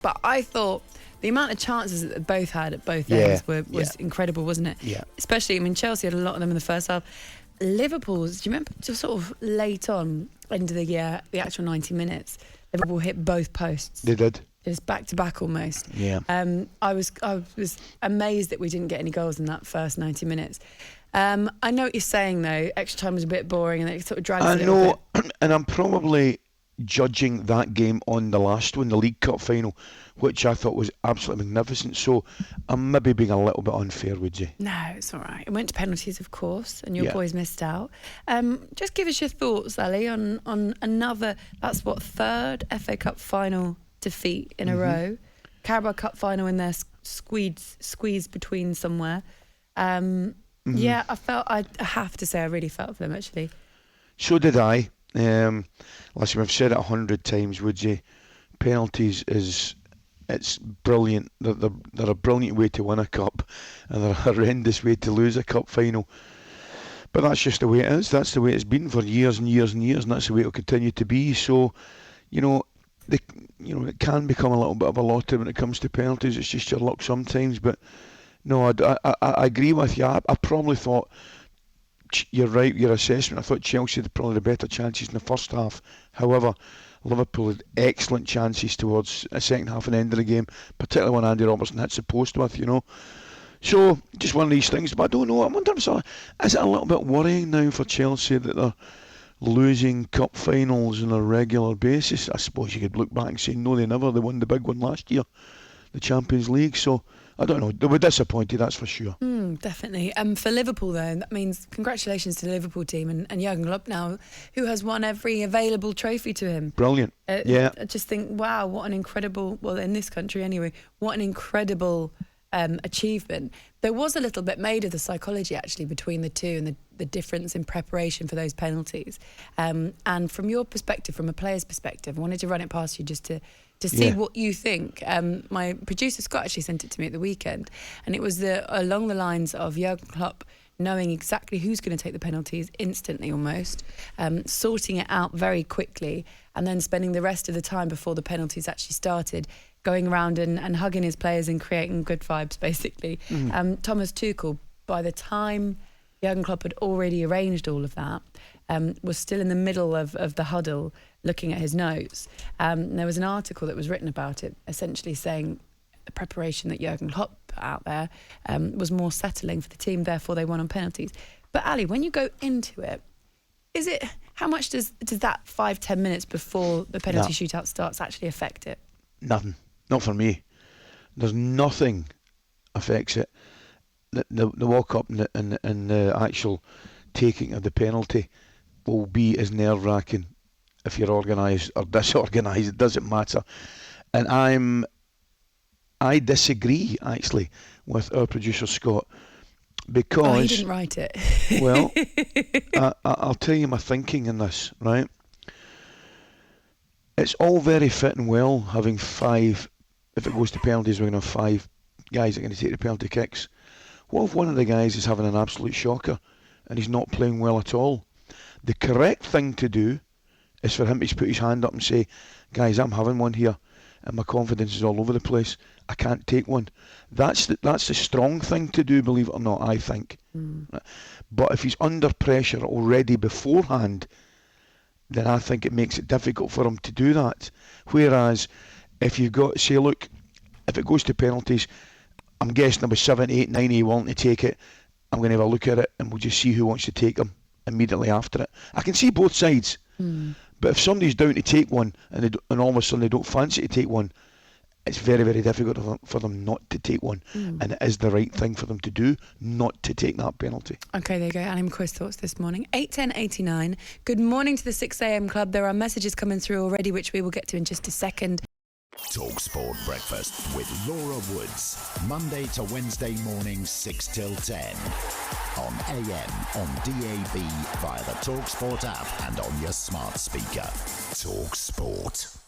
But I thought the amount of chances that they both had at both ends was incredible, wasn't it? Yeah. Especially, Chelsea had a lot of them in the first half. Liverpool's, do you remember, just sort of late on into the actual 90 minutes, Liverpool hit both posts. They did. Just back to back almost. Yeah. I was amazed that we didn't get any goals in that first 90 minutes. I know what you're saying though. Extra time was a bit boring and it sort of drags a little bit. And I'm probably judging that game on the last one, the League Cup final, which I thought was absolutely magnificent. So I'm maybe being a little bit unfair, would you? No, it's all right. It went to penalties, of course, and your boys missed out. Just give us your thoughts, Ali, on another, that's what, third FA Cup final defeat in a row. Carabao Cup final in there, squeezed between somewhere. Yeah, I have to say I really felt for them, actually. So did I. Listen, we've said it 100 times, would you? Penalties it's brilliant. They're a brilliant way to win a cup, and they're a horrendous way to lose a cup final. But that's just the way it is. That's the way it's been for years and years and years, and that's the way it'll continue to be. So, it can become a little bit of a lottery when it comes to penalties. It's just your luck sometimes. But no, I agree with you. I probably thought. You're right, your assessment. I thought Chelsea had probably the better chances in the first half. However, Liverpool had excellent chances towards the second half and end of the game, particularly when Andy Robertson hits the post with, So, just one of these things. But I don't know, I wonder, is it a little bit worrying now for Chelsea that they're losing cup finals on a regular basis? I suppose you could look back and say, no, they won the big one last year, the Champions League. So, I don't know. They were disappointed, that's for sure. Definitely. For Liverpool, though, that means congratulations to the Liverpool team and Jurgen Klopp now, who has won every available trophy to him. Brilliant. I just think, wow, what an incredible, well, in this country anyway, what an incredible achievement. There was a little bit made of the psychology, actually, between the two and the difference in preparation for those penalties. And from your perspective, from a player's perspective, I wanted to run it past you just to see what you think. My producer Scott actually sent it to me at the weekend, and it was along the lines of Jurgen Klopp knowing exactly who's going to take the penalties instantly almost, sorting it out very quickly, and then spending the rest of the time before the penalties actually started going around and hugging his players and creating good vibes, basically. Thomas Tuchel, by the time Jurgen Klopp had already arranged all of that, was still in the middle of the huddle looking at his notes. There was an article that was written about it, essentially saying the preparation that Jurgen Klopp put out there was more settling for the team, therefore they won on penalties. But Ali, when you go into it, how much does that 5-10 minutes before the penalty shootout starts actually affect it? Nothing. Not for me. There's nothing affects it. The walk up and the actual taking of the penalty will be as nerve-wracking if you're organised or disorganised. It doesn't matter. And I disagree actually with our producer Scott, because he didn't write it. Well, I'll tell you my thinking in this, right? It's all very fit and well having five. If it goes to penalties, we're going to have 5 guys that are going to take the penalty kicks. What if one of the guys is having an absolute shocker and he's not playing well at all? The correct thing to do is for him to put his hand up and say, guys, I'm having one here and my confidence is all over the place. I can't take one. That's the strong thing to do, believe it or not, I think. But if he's under pressure already beforehand, then I think it makes it difficult for him to do that. Whereas if you've got, say, look, if it goes to penalties, I'm guessing there was 7, 8, 9 willing to take it. I'm going to have a look at it and we'll just see who wants to take them immediately after it. I can see both sides. But if somebody's down to take one and all of a sudden they don't fancy to take one, it's very, very difficult for them not to take one. And it is the right thing for them to do, not to take that penalty. Okay, there you go. Ali McCoist thoughts this morning. 8:10:89. Good morning to the 6 a.m. club. There are messages coming through already, which we will get to in just a second. talkSPORT Breakfast with Laura Woods. Monday to Wednesday mornings 6 till 10. On AM, on DAB, via the talkSPORT app and on your smart speaker. talkSPORT.